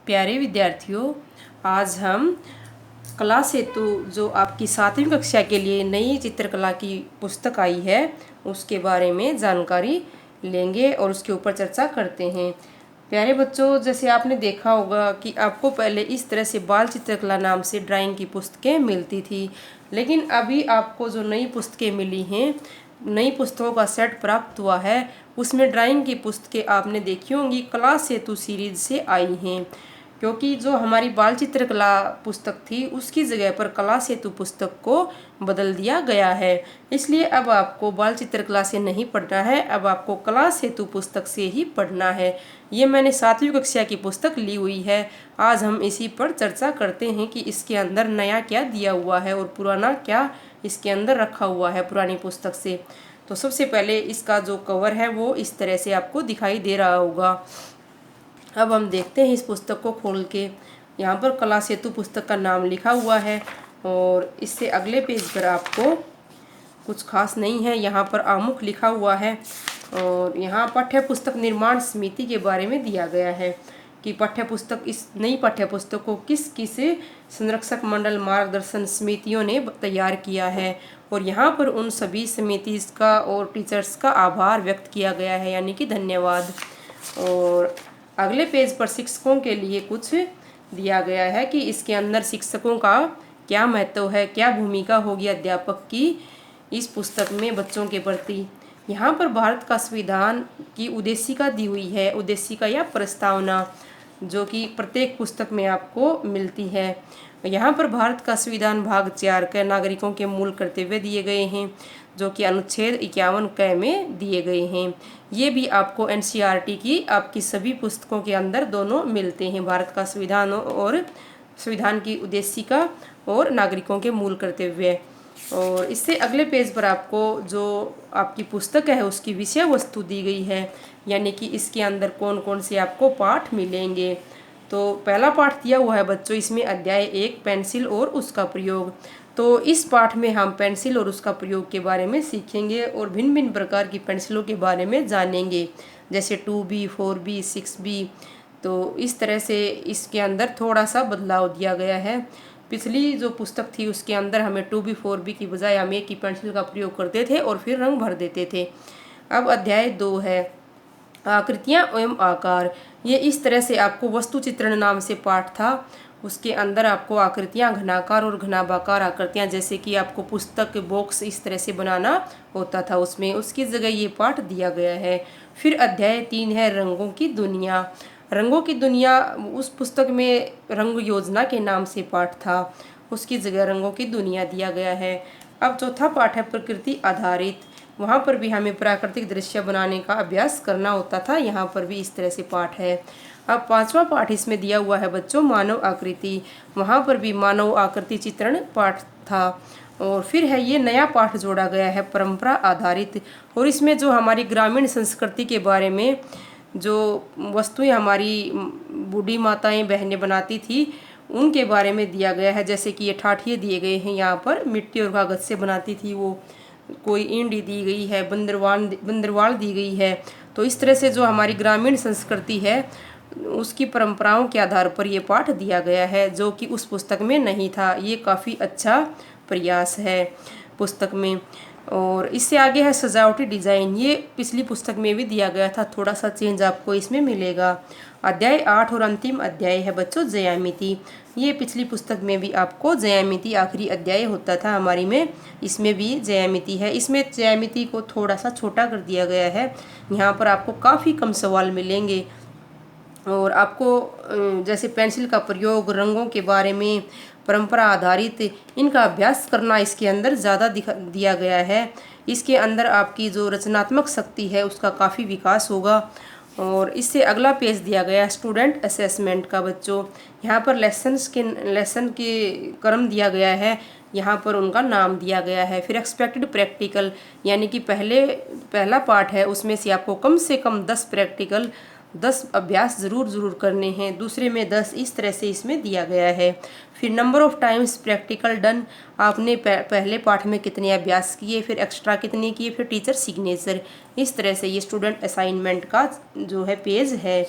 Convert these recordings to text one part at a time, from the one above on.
प्यारे विद्यार्थियों, आज हम कला सेतु जो आपकी 7वीं कक्षा के लिए नई चित्रकला की पुस्तक आई है उसके बारे में जानकारी लेंगे और उसके ऊपर चर्चा करते हैं। प्यारे बच्चों, जैसे आपने देखा होगा कि आपको पहले इस तरह से बाल चित्रकला नाम से ड्राइंग की पुस्तकें मिलती थी, लेकिन अभी आपको जो नई पुस्तकें मिली हैं, नई पुस्तकों का सेट प्राप्त हुआ है, उसमें ड्राइंग की पुस्तकें आपने देखी होंगी कला सेतु सीरीज से आई हैं। क्योंकि जो हमारी बाल चित्रकला पुस्तक थी उसकी जगह पर कला सेतु पुस्तक को बदल दिया गया है, इसलिए अब आपको बाल चित्रकला से नहीं पढ़ना है, अब आपको कला सेतु पुस्तक से ही पढ़ना है। ये मैंने 7वीं कक्षा की पुस्तक ली हुई है। आज हम इसी पर चर्चा करते हैं कि इसके अंदर नया क्या दिया हुआ है और पुराना क्या इसके अंदर रखा हुआ है पुरानी पुस्तक से। तो सबसे पहले इसका जो कवर है वो इस तरह से आपको दिखाई दे रहा होगा। अब हम देखते हैं इस पुस्तक को खोल के। यहाँ पर कला सेतु पुस्तक का नाम लिखा हुआ है और इससे अगले पेज पर आपको कुछ खास नहीं है, यहाँ पर आमुख लिखा हुआ है और यहाँ पाठ्य पुस्तक निर्माण समिति के बारे में दिया गया है कि पाठ्य पुस्तक, इस नई पाठ्य पुस्तक को किस किस संरक्षक मंडल मार्गदर्शन समितियों ने तैयार किया है और यहाँ पर उन सभी समिति का और टीचर्स का आभार व्यक्त किया गया है, यानी कि धन्यवाद। और अगले पेज पर शिक्षकों के लिए कुछ दिया गया है कि इसके अंदर शिक्षकों का क्या महत्व है, क्या भूमिका होगी अध्यापक की इस पुस्तक में बच्चों के प्रति। यहाँ पर भारत का संविधान की उद्देशिका दी हुई है, उद्देशिका या प्रस्तावना, जो कि प्रत्येक पुस्तक में आपको मिलती है। यहाँ पर भारत का संविधान भाग 4 के नागरिकों के मूल कर्तव्य दिए गए हैं, जो कि अनुच्छेद 51 क में दिए गए हैं। ये भी आपको एनसीईआरटी की आपकी सभी पुस्तकों के अंदर दोनों मिलते हैं, भारत का संविधान और संविधान की उद्देशिका और नागरिकों के मूल कर्तव्य। और इससे अगले पेज पर आपको जो आपकी पुस्तक है उसकी विषय वस्तु दी गई है, यानी कि इसके अंदर कौन कौन से आपको पाठ मिलेंगे। तो पहला पाठ दिया हुआ है बच्चों, इसमें अध्याय 1 पेंसिल और उसका प्रयोग। तो इस पाठ में हम पेंसिल और उसका प्रयोग के बारे में सीखेंगे और भिन्न भिन्न प्रकार की पेंसिलों के बारे में जानेंगे, जैसे 2B, 4B, 6B। तो इस तरह से इसके अंदर थोड़ा सा बदलाव दिया गया है। पिछली जो पुस्तक थी उसके अंदर हमें 2B, 4B की बजाय हम एक ही पेंसिल का प्रयोग करते थे और फिर रंग भर देते थे। अब अध्याय 2 है आकृतियाँ एवं आकार। ये इस तरह से आपको वस्तु चित्रण नाम से पाठ था, उसके अंदर आपको आकृतियाँ घनाकार और घनाभाकार आकृतियाँ, जैसे कि आपको पुस्तक बॉक्स इस तरह से बनाना होता था उसमें, उसकी जगह ये पाठ दिया गया है। फिर अध्याय 3 है रंगों की दुनिया। रंगों की दुनिया उस पुस्तक में रंग योजना के नाम से पाठ था, उसकी जगह रंगों की दुनिया दिया गया है। अब चौथा पाठ है प्रकृति आधारित। वहाँ पर भी हमें प्राकृतिक दृश्य बनाने का अभ्यास करना होता था, यहाँ पर भी इस तरह से पाठ है। अब पांचवा पाठ इसमें दिया हुआ है बच्चों मानव आकृति। वहाँ पर भी मानव आकृति चित्रण पाठ था। और फिर है ये नया पाठ जोड़ा गया है परंपरा आधारित, और इसमें जो हमारी ग्रामीण संस्कृति के बारे में जो वस्तुएं हमारी बूढ़ी माताएं बहनें बनाती थी उनके बारे में दिया गया है, जैसे कि ये ठाठिए दिए गए हैं, यहाँ पर मिट्टी और कागज से बनाती थी वो, कोई ईंडी दी गई है, बंदरवाल दी गई है। तो इस तरह से जो हमारी ग्रामीण संस्कृति है उसकी परंपराओं के आधार पर ये पाठ दिया गया है, जो कि उस पुस्तक में नहीं था। ये काफ़ी अच्छा प्रयास है पुस्तक में। और इससे आगे है सजावटी डिज़ाइन। ये पिछली पुस्तक में भी दिया गया था, थोड़ा सा चेंज आपको इसमें मिलेगा। अध्याय 8 और अंतिम अध्याय है बच्चों ज्यामिति। ये पिछली पुस्तक में भी आपको ज्यामिति आखिरी अध्याय होता था हमारी में, इसमें भी ज्यामिति है। इसमें ज्यामिति को थोड़ा सा छोटा कर दिया गया है, यहाँ पर आपको काफ़ी कम सवाल मिलेंगे और आपको जैसे पेंसिल का प्रयोग, रंगों के बारे में, परंपरा आधारित, इनका अभ्यास करना इसके अंदर ज़्यादा दिया गया है। इसके अंदर आपकी जो रचनात्मक शक्ति है उसका काफ़ी विकास होगा। और इससे अगला पेज दिया गया स्टूडेंट असेसमेंट का बच्चों। यहाँ पर लेसन के क्रम दिया गया है, यहाँ पर उनका नाम दिया गया है। फिर एक्सपेक्टेड प्रैक्टिकल, यानी कि पहला पार्ट है उसमें से आपको कम से कम 10 प्रैक्टिकल 10 अभ्यास ज़रूर करने हैं, दूसरे में 10, इस तरह से इसमें दिया गया है। फिर number of times practical done, आपने पहले पाठ में कितने अभ्यास किए, फिर एक्स्ट्रा कितने किए, फिर टीचर सिग्नेचर। इस तरह से ये स्टूडेंट असाइनमेंट का जो है पेज है।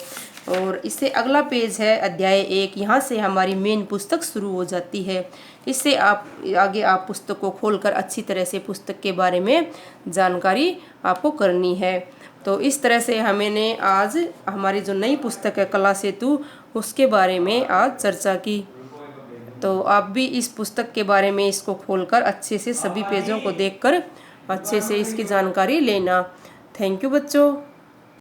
और इससे अगला पेज है अध्याय 1। यहाँ से हमारी मेन पुस्तक शुरू हो जाती है। इससे आप पुस्तक को खोलकर अच्छी तरह से पुस्तक के बारे में जानकारी आपको करनी है। तो इस तरह से हमने आज हमारी जो नई पुस्तक है कला सेतु, उसके बारे में आज चर्चा की। तो आप भी इस पुस्तक के बारे में इसको खोलकर अच्छे से सभी पेजों को देखकर अच्छे से इसकी जानकारी लेना। थैंक यू बच्चों।